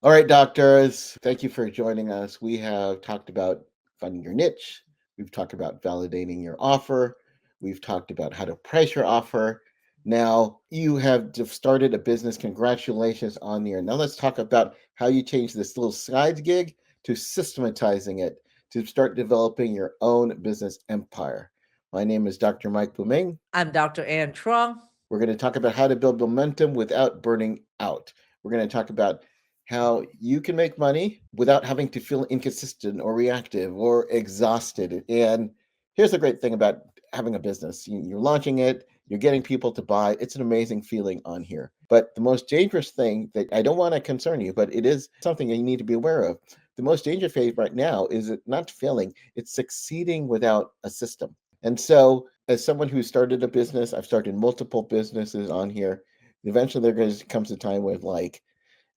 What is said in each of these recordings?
All right, doctors, thank you for joining us. We have talked about finding your niche. We've talked about validating your offer. We've talked about how to price your offer. Now you have started a business. Congratulations on there. Now let's talk about how you change this little side gig to systematizing it to start developing your own business empire. My name is Dr. Mike Woo-Ming. I'm Dr. Ann Truong. We're going to talk about how to build momentum without burning out. We're going to talk about how you can make money without having to feel inconsistent or reactive or exhausted. And here's the great thing about having a business: you're launching it, you're getting people to buy. It's an amazing feeling on here. But the most dangerous thing that I don't want to concern you, but it is something you need to be aware of. The most dangerous phase right now is not failing, it's succeeding without a system. And so, as someone who started a business, I've started multiple businesses on here. Eventually, there comes a time with like,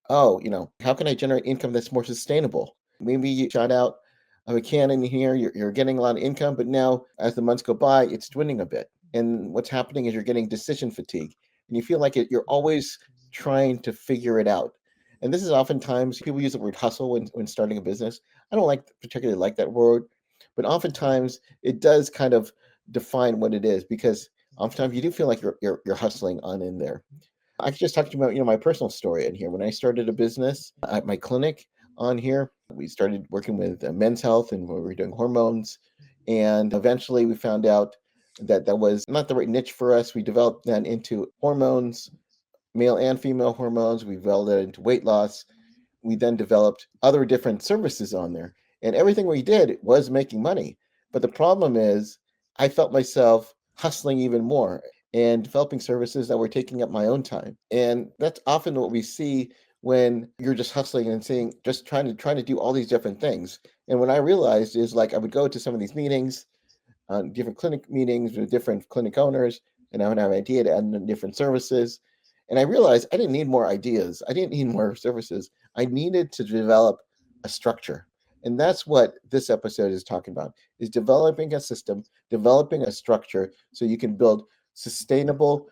oh, how can I generate income that's more sustainable? Maybe you shot out of a cannon here, you're getting a lot of income, but now as the months go by, it's dwindling a bit. And what's happening is you're getting decision fatigue, and you feel like you're always trying to figure it out. And this is oftentimes people use the word hustle when starting a business. I don't particularly like that word, but oftentimes it does kind of define what it is because oftentimes you do feel like you're hustling on in there. I could just talk to you about my personal story in here. When I started a business at my clinic on here, we started working with men's health and we were doing hormones, and eventually we found out that that was not the right niche for us. We developed that into hormones, male and female hormones. We developed that into weight loss. We then developed other different services on there, and everything we did was making money. But the problem is, I felt myself hustling even more and developing services that were taking up my own time. And that's often what we see when you're just hustling and saying, just trying to do all these different things. And what I realized is like I would go to some of these meetings, different clinic meetings with different clinic owners, and I would have an idea to add in different services. And I realized I didn't need more ideas. I didn't need more services. I needed to develop a structure. And that's what this episode is talking about, is developing a system, developing a structure so you can build sustainable,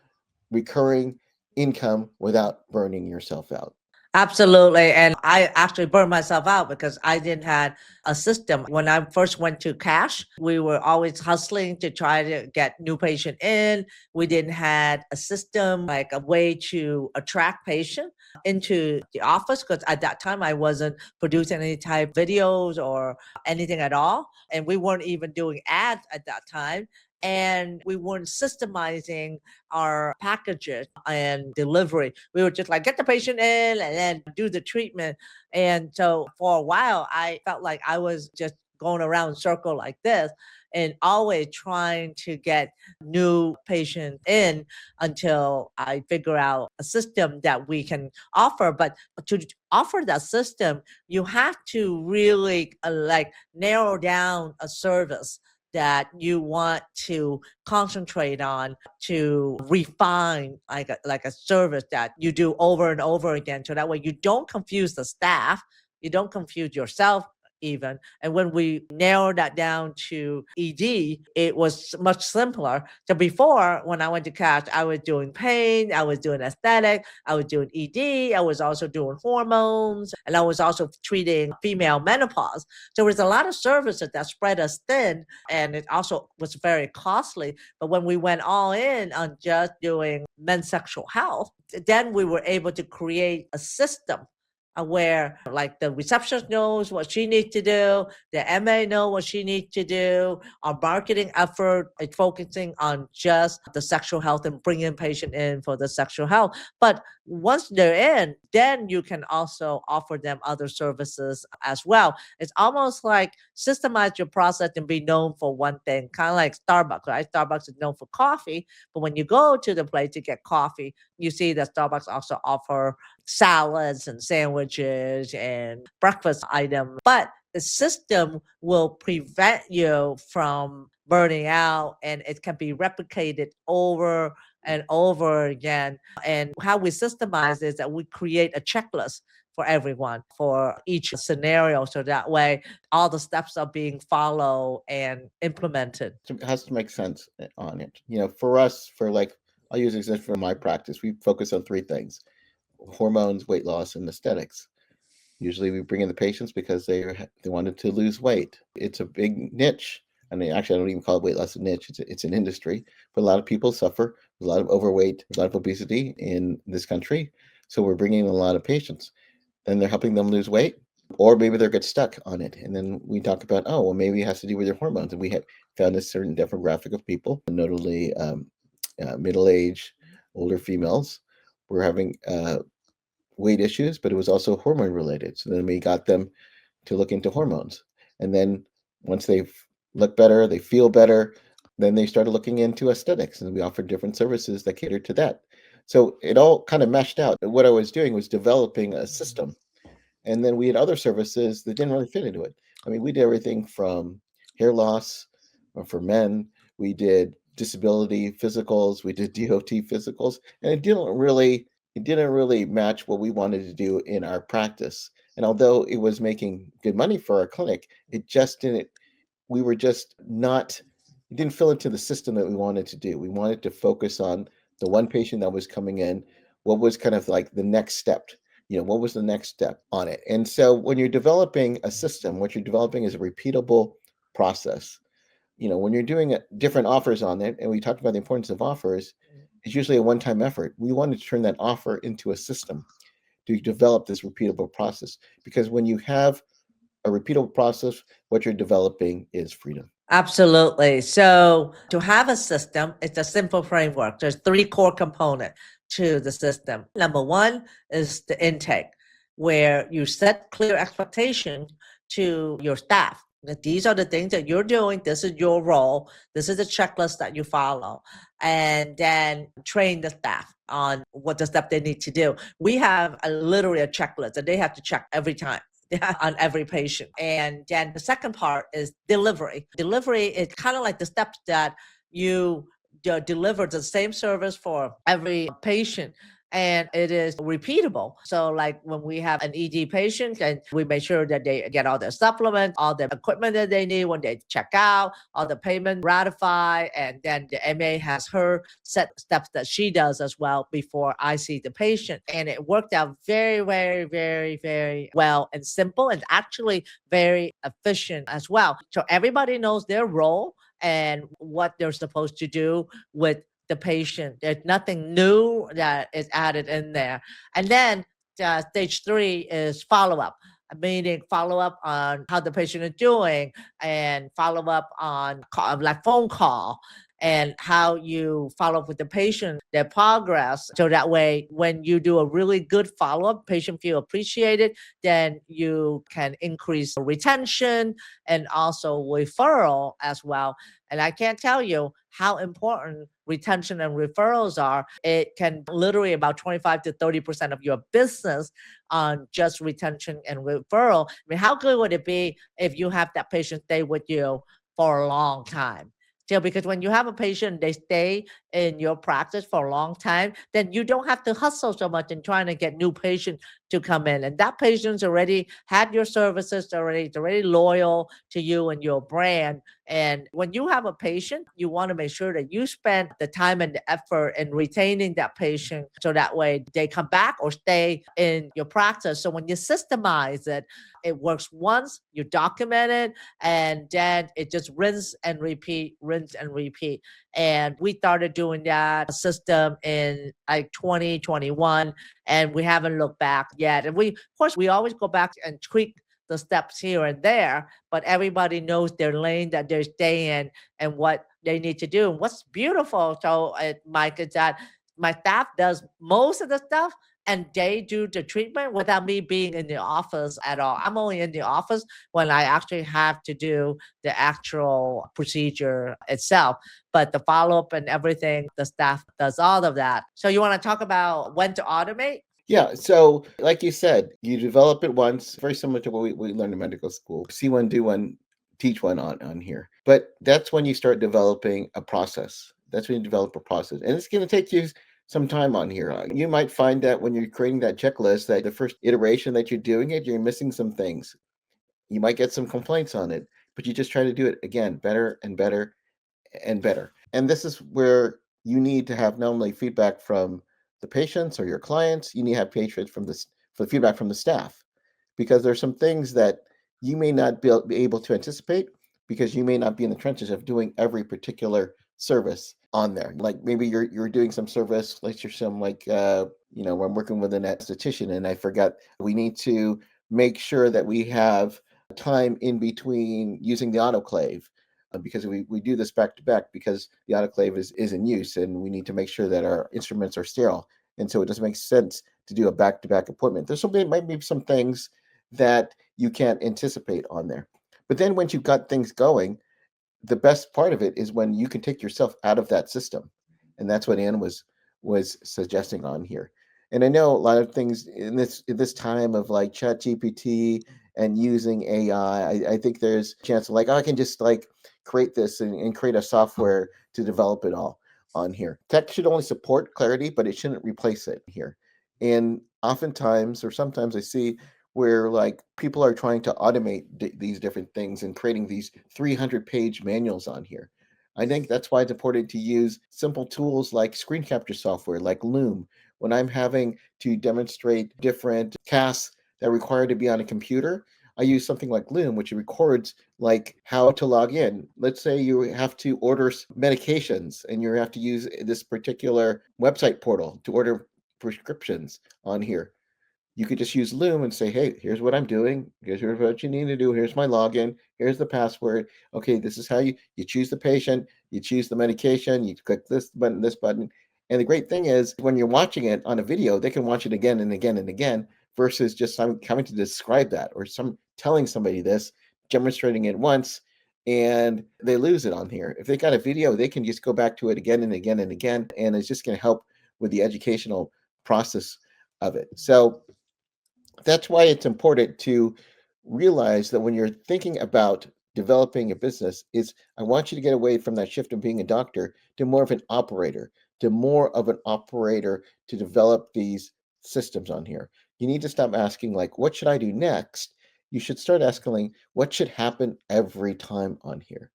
recurring income without burning yourself out. Absolutely. And I actually burned myself out because I didn't have a system. When I first went to cash, we were always hustling to try to get new patient in. We didn't have a system, like a way to attract patient into the office because at that time I wasn't producing any type videos or anything at all. And we weren't even doing ads at that time. And we weren't systemizing our packages and delivery. We would just like get the patient in and then do the treatment. And so for a while, I felt like I was just going around in circle like this and always trying to get new patients in until I figure out a system that we can offer. But to offer that system, you have to really like narrow down a service that you want to concentrate on to refine like a service that you do over and over again so that way you don't confuse the staff, you don't confuse yourself even. And when we narrowed that down to ED, it was much simpler. So before, when I went to cash, I was doing pain, I was doing aesthetic, I was doing ED, I was also doing hormones, and I was also treating female menopause. So there's a lot of services that spread us thin, and it also was very costly. But when we went all in on just doing men's sexual health, then we were able to create a system where like the receptionist knows what she needs to do, the MA know what she needs to do, our marketing effort is focusing on just the sexual health and bringing patient in for the sexual health. But once they're in, then you can also offer them other services as well. It's almost like systemize your process and be known for one thing, kind of like Starbucks, right? Starbucks is known for coffee, but when you go to the place to get coffee, you see that Starbucks also offer salads and sandwiches and breakfast items. But the system will prevent you from burning out and it can be replicated over and over again. And how we systemize is that we create a checklist for everyone for each scenario. So that way all the steps are being followed and implemented. It has to make sense on it. For us, for like, I'll use this for my practice. We focus on three things: hormones, weight loss, and aesthetics. Usually we bring in the patients because they wanted to lose weight. It's a big niche. I mean, actually, I don't even call it weight loss a niche. It's an industry. But a lot of people suffer. There's a lot of overweight, a lot of obesity in this country. So we're bringing in a lot of patients. Then they're helping them lose weight, or maybe they'll get stuck on it. And then we talk about, oh, well, maybe it has to do with your hormones. And we have found a certain demographic of people, notably middle-aged, older females, were having weight issues, but it was also hormone related. So then we got them to look into hormones. And then once they look better, they feel better, then they started looking into aesthetics, and we offered different services that catered to that. So it all kind of meshed out. What I was doing was developing a system. And then we had other services that didn't really fit into it. I mean, we did everything from hair loss for men, we did disability physicals, we did DOT physicals, and it didn't really match what we wanted to do in our practice. And although it was making good money for our clinic, it just didn't, we were just not, it didn't fill into the system that we wanted to do. We wanted to focus on the one patient that was coming in, what was kind of like the next step, what was the next step on it. And so when you're developing a system, what you're developing is a repeatable process. When you're doing different offers on it, and we talked about the importance of offers, it's usually a one-time effort. We wanted to turn that offer into a system to develop this repeatable process, because when you have a repeatable process, what you're developing is freedom. Absolutely. So to have a system, it's a simple framework. There's three core components to the system. Number one is the intake, where you set clear expectations to your staff. That these are the things that you're doing. This is your role. This is the checklist that you follow. And then train the staff on what the step they need to do. We have literally a checklist that they have to check every time on every patient. And then the second part is delivery. Delivery is kind of like the steps that you deliver the same service for every patient, and it is repeatable. So like when we have an ED patient, and we make sure that they get all their supplements, all the equipment that they need when they check out, all the payment ratify, and then the MA has her set steps that she does as well before I see the patient. And it worked out very, very, very, very well and simple, and actually very efficient as well. So everybody knows their role and what they're supposed to do with the patient. There's nothing new that is added in there. And then stage three is follow up, meaning follow up on how the patient is doing, and follow up on like phone call, and how you follow up with the patient, their progress. So that way, when you do a really good follow up, patient feel appreciated, then you can increase retention and also referral as well. And I can't tell you how important retention and referrals are. It can literally about 25 to 30% of your business on just retention and referral. I mean, how good would it be if you have that patient stay with you for a long time? Because when you have a patient, they stay in your practice for a long time, then you don't have to hustle so much in trying to get new patients to come in. And that patient's already had your services already, it's already loyal to you and your brand. And when you have a patient, you want to make sure that you spend the time and the effort in retaining that patient, so that way they come back or stay in your practice. So when you systemize it, it works once, you document it, and then it just rinse and repeat, rinse and repeat. And we started doing that system in like 2021, and we haven't looked back yet. And of course, we always go back and tweak the steps here and there, but everybody knows their lane that they stay in and what they need to do. And what's beautiful, so Mike, is that my staff does most of the stuff, and they do the treatment without me being in the office at all. I'm only in the office when I actually have to do the actual procedure itself. But the follow up and everything, the staff does all of that. So you want to talk about when to automate? Yeah, so like you said, you develop it once, very similar to what we learned in medical school. See one, do one, teach one on here. But that's when you start developing a process. That's when you develop a process. And it's going to take you some time on here. You might find that when you're creating that checklist, that the first iteration that you're doing it, you're missing some things. You might get some complaints on it, but you just try to do it again, better and better and better. And this is where you need to have not only feedback from the patients or your clients, you need to have patients for feedback from the staff. because there's some things that you may not be able to anticipate because you may not be in the trenches of doing every particular service on there. Like maybe you're doing some service, like you're some like I'm working with an esthetician and I forgot we need to make sure that we have time in between using the autoclave because we do this back to back because the autoclave is in use and we need to make sure that our instruments are sterile. And so it doesn't make sense to do a back to back appointment. Might be some things that you can't anticipate on there. But then once you've got things going, the best part of it is when you can take yourself out of that system. And that's what Anne was suggesting on here. And I know a lot of things in this time of like chat GPT and using AI, I think there's a chance of like, oh, I can just like create this and create a software to develop it all on here. Tech should only support clarity, but it shouldn't replace it here. And oftentimes, or sometimes I see where like people are trying to automate these different things and creating these 300-page manuals on here. I think that's why it's important to use simple tools like screen capture software, like Loom. When I'm having to demonstrate different tasks that require to be on a computer, I use something like Loom, which records like how to log in. Let's say you have to order medications and you have to use this particular website portal to order prescriptions on here. You could just use Loom and say, hey, here's what I'm doing. Here's what you need to do. Here's my login. Here's the password. Okay, this is how you choose the patient, you choose the medication, you click this button, this button. And the great thing is when you're watching it on a video, they can watch it again and again and again versus just having to describe that or telling somebody this, demonstrating it once, and they lose it on here. If they got a video, they can just go back to it again and again and again, and it's just going to help with the educational process of it. So that's why it's important to realize that when you're thinking about developing a business is I want you to get away from that shift of being a doctor to more of an operator, to develop these systems on here. You need to stop asking like, what should I do next? You should start asking, what should happen every time on here?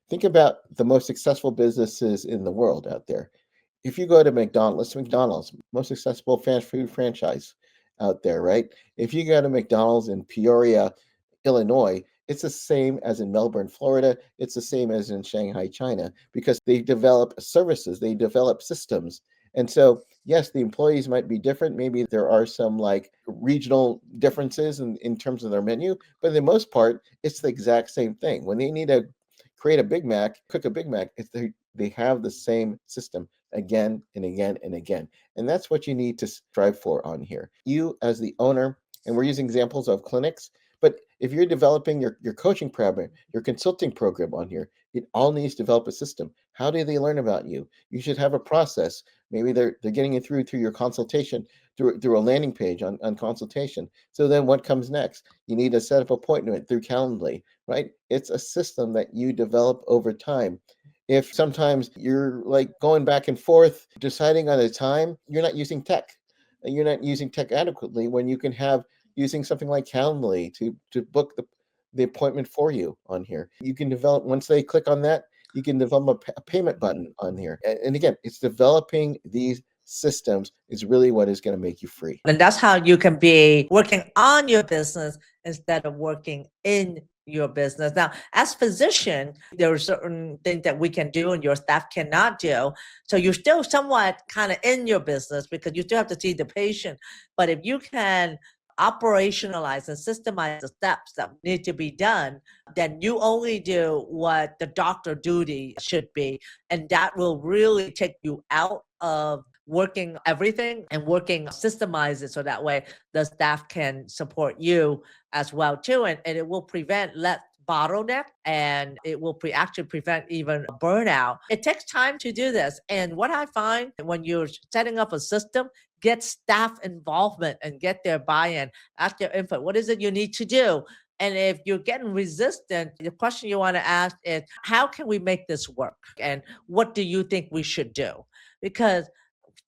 Think about the most successful businesses in the world out there. If you go to McDonald's, most successful fast food franchise out there, right? If you go to McDonald's in Peoria, Illinois, it's the same as in Melbourne, Florida. It's the same as in Shanghai, China, because they develop services, they develop systems. And so, yes, the employees might be different. Maybe there are some like regional differences in terms of their menu, but for the most part, it's the exact same thing. When they need to create a Big Mac, cook a Big Mac, they have the same system again and again and again. And that's what you need to strive for on here. You as the owner, and we're using examples of clinics, but if you're developing your coaching program, your consulting program on here, it all needs to develop a system. How do they learn about you? You should have a process. Maybe they're getting it through your consultation, through a landing page on consultation. So then what comes next? You need to set up appointment through Calendly, right? It's a system that you develop over time. If sometimes you're like going back and forth, deciding on a time, you're not using tech. And you're not using tech adequately when you can have using something like Calendly to book the appointment for you on here. You can develop, once they click on that, you can develop a payment button on here. And again, it's developing these systems is really what is going to make you free. And that's how you can be working on your business instead of working in your business. Now, as physician, there are certain things that we can do and your staff cannot do. So you're still somewhat kind of in your business because you still have to see the patient. But if you can operationalize and systemize the steps that need to be done, then you only do what the doctor duty should be. And that will really take you out of working everything and working systemize it so that way the staff can support you as well too, and it will prevent less bottleneck and it will actually prevent even burnout. It takes time to do this, and what I find when you're setting up a system, get staff involvement and get their buy-in, ask their input. What is it you need to do? And if you're getting resistant, the question you want to ask is, how can we make this work? And what do you think we should do? Because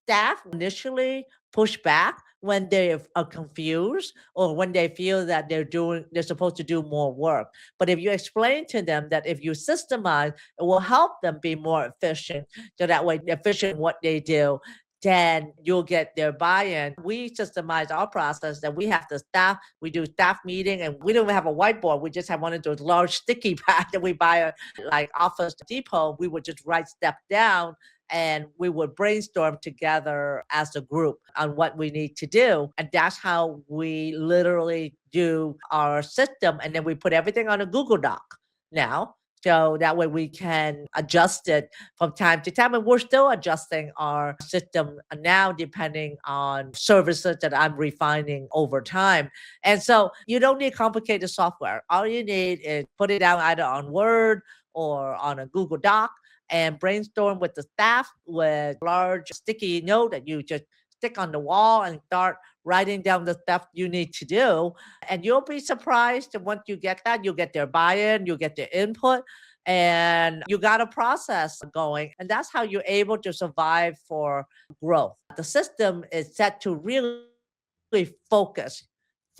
staff initially push back when they are confused or when they feel that they're supposed to do more work. But if you explain to them that if you systemize, it will help them be more efficient. So that way, they're efficient in what they do. then you'll get their buy-in. We systemize our process that we have the staff, we do staff meeting, and we don't even have a whiteboard. We just have one of those large sticky pads that we buy at like Office Depot. We would just write stuff down and we would brainstorm together as a group on what we need to do. And that's how we literally do our system. And then we put everything on a Google Doc now. So that way we can adjust it from time to time. And we're still adjusting our system now, depending on services that I'm refining over time. And so you don't need complicated software. All you need is put it down either on Word or on a Google Doc and brainstorm with the staff with large sticky note that you just stick on the wall and start writing down the stuff you need to do. And you'll be surprised that once you get that, you'll get their buy-in, you'll get their input, and you got a process going. And that's how you're able to survive for growth. The system is set to really focus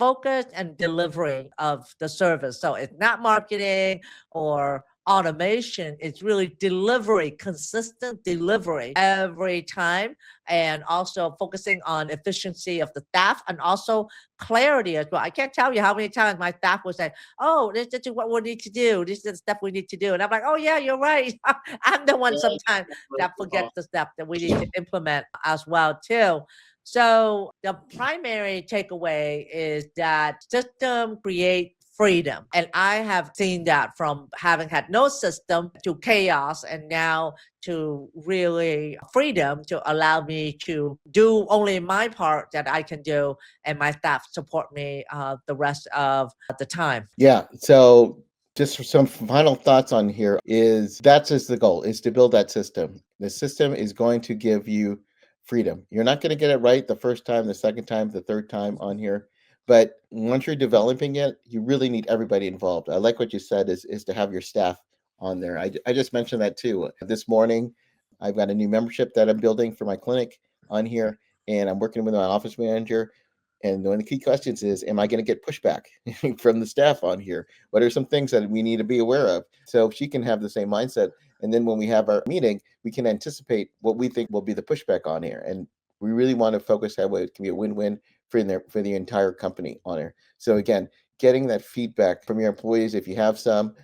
and delivery of the service. So it's not marketing or automation, it's really delivery, consistent delivery every time, and also focusing on efficiency of the staff and also clarity as well. I can't tell you how many times my staff will say, oh, this is what we need to do, this is the stuff we need to do, and I'm like, oh yeah, you're right. I'm the one sometimes that forgets the stuff that we need to implement as well too. So the primary takeaway is that system create freedom. And I have seen that from having had no system to chaos and now to really freedom to allow me to do only my part that I can do and my staff support me the rest of the time. Yeah. So just for some final thoughts on here is that's just the goal, is to build that system. The system is going to give you freedom. You're not going to get it right the first time, the second time, the third time on here. But once you're developing it, you really need everybody involved. I like what you said is to have your staff on there. I just mentioned that too. This morning, I've got a new membership that I'm building for my clinic on here, and I'm working with my office manager. And one of the key questions is, am I going to get pushback from the staff on here? What are some things that we need to be aware of? So she can have the same mindset. And then when we have our meeting, we can anticipate what we think will be the pushback on here. And we really want to focus that way. It can be a win-win for the entire company on here. So again, getting that feedback from your employees, if you have some,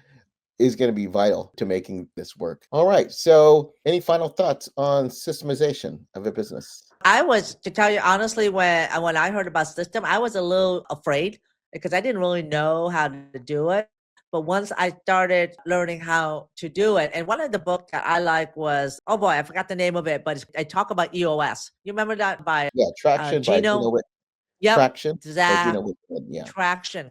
is going to be vital to making this work. All right. So any final thoughts on systemization of a business? I was, to tell you honestly, when I heard about system, I was a little afraid because I didn't really know how to do it. But once I started learning how to do it, and one of the books that I like was, oh boy, I forgot the name of it, but I talk about EOS. You remember that by Yeah, Traction by Gino? Gino Yep, Traction by that Gino Wickman. Yeah. traction.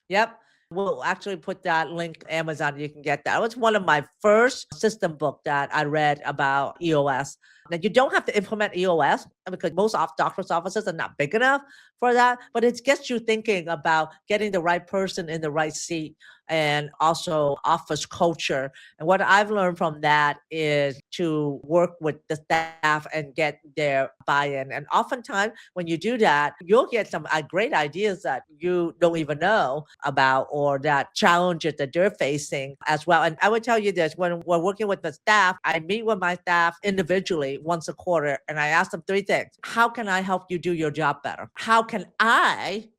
Yep. We'll actually put that link to Amazon. You can get that. It was one of my first system book that I read about EOS. Now you don't have to implement EOS because most doctor's offices are not big enough for that, but it gets you thinking about getting the right person in the right seat and also office culture. And what I've learned from that is to work with the staff and get their buy-in. And oftentimes when you do that, you'll get some great ideas that you don't even know about or that challenges that they're facing as well. And I would tell you this, when we're working with the staff, I meet with my staff individually once a quarter and I ask them three things. How can I help you do your job better? How can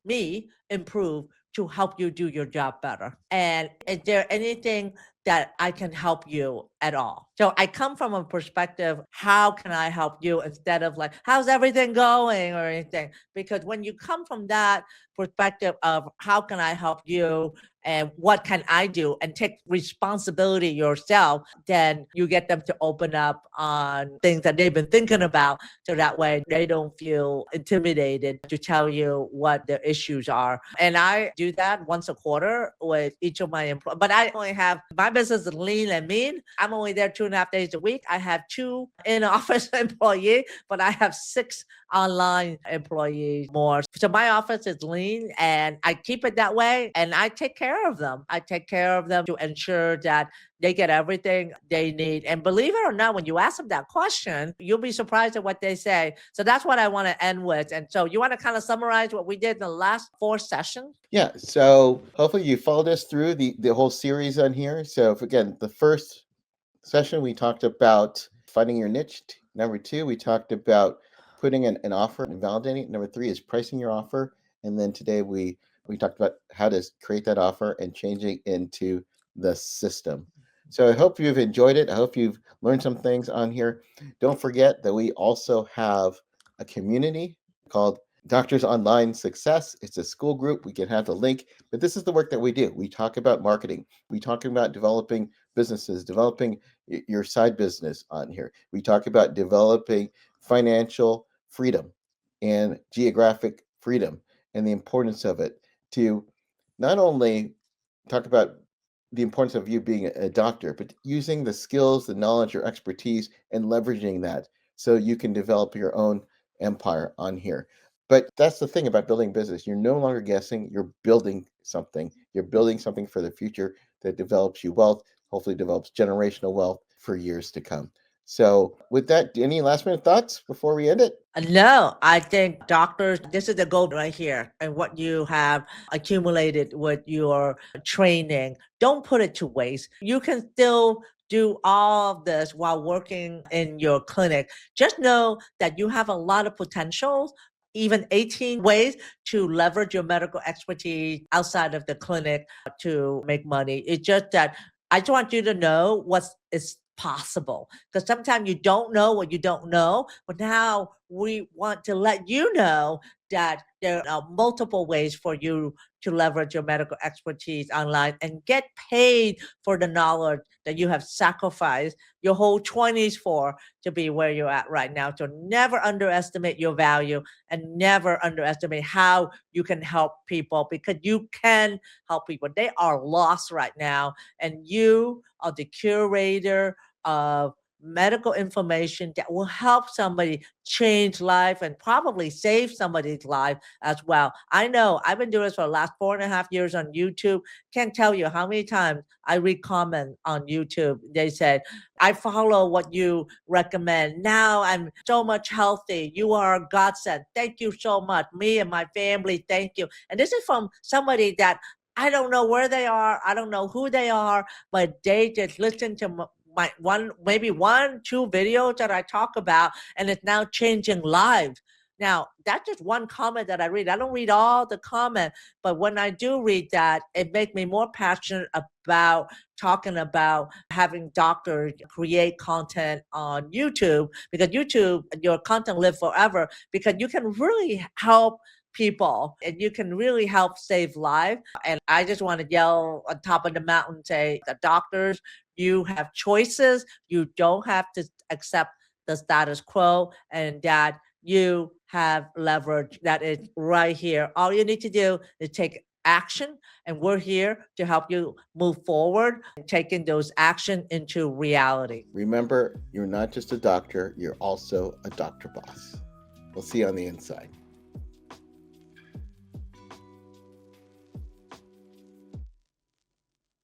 me, improve to help you do your job better? And is there anything that I can help you at all? So I come from a perspective, how can I help you, instead of like, how's everything going or anything? Because when you come from that perspective of how can I help you and what can I do and take responsibility yourself, then you get them to open up on things that they've been thinking about. So that way they don't feel intimidated to tell you what their issues are. And I do that once a quarter with each of my employees. But I only have, my business is lean and mean. I'm only there 2.5 days a week. I have 2 in-office employees, but I have 6 online employees more. So my office is lean and I keep it that way and I take care of them. I take care of them to ensure that they get everything they need. And believe it or not, when you ask them that question, you'll be surprised at what they say. So that's what I want to end with. And so you want to kind of summarize what we did in the last 4 sessions? Yeah. So hopefully you followed us through the whole series on here. So if, again, the first session, we talked about finding your niche. Number 2, we talked about putting an offer and validating it. Number three is pricing your offer. And then today we talked about how to create that offer and changing into the system. So I hope you've enjoyed it. I hope you've learned some things on here. Don't forget that we also have a community called Doctors Online Success. It's a school group. We can have the link, but this is the work that we do. We talk about marketing. We talk about developing businesses, developing your side business on here. We talk about developing financial freedom and geographic freedom and the importance of it, to not only talk about the importance of you being a doctor, but using the skills, the knowledge, your expertise, and leveraging that so you can develop your own empire on here. But that's the thing about building business. You're no longer guessing, you're building something. You're building something for the future that develops you wealth, hopefully develops generational wealth for years to come. So with that, any last minute thoughts before we end it? No, I think doctors, this is the gold right here. And what you have accumulated with your training, don't put it to waste. You can still do all of this while working in your clinic. Just know that you have a lot of potential, even 18 ways to leverage your medical expertise outside of the clinic to make money. It's just that I just want you to know what is possible, because sometimes you don't know what you don't know, but now we want to let you know that there are multiple ways for you to leverage your medical expertise online and get paid for the knowledge that you have sacrificed your whole 20s for to be where you're at right now. So never underestimate your value and never underestimate how you can help people, because you can help people. They are lost right now, and you are the curator of medical information that will help somebody change life and probably save somebody's life as well. I know I've been doing this for the last 4.5 years on YouTube. Can't tell you how many times I read comments on YouTube. They said, I follow what you recommend. Now I'm so much healthy. You are a godsend. Thank you so much. Me and my family, thank you. And this is from somebody that I don't know where they are. I don't know who they are, but they just listen to my maybe 1, 2 videos that I talk about, and it's now changing lives. Now, that's just one comment that I read. I don't read all the comments, but when I do read that, it makes me more passionate about talking about having doctors create content on YouTube, because YouTube, your content live forever, because you can really help people and you can really help save lives. And I just want to yell on top of the mountain, say, the doctors, you have choices. You don't have to accept the status quo, and that you have leverage that is right here. All you need to do is take action, and we're here to help you move forward and taking those action into reality. Remember, you're not just a doctor, you're also a doctor boss. We'll see you on the inside.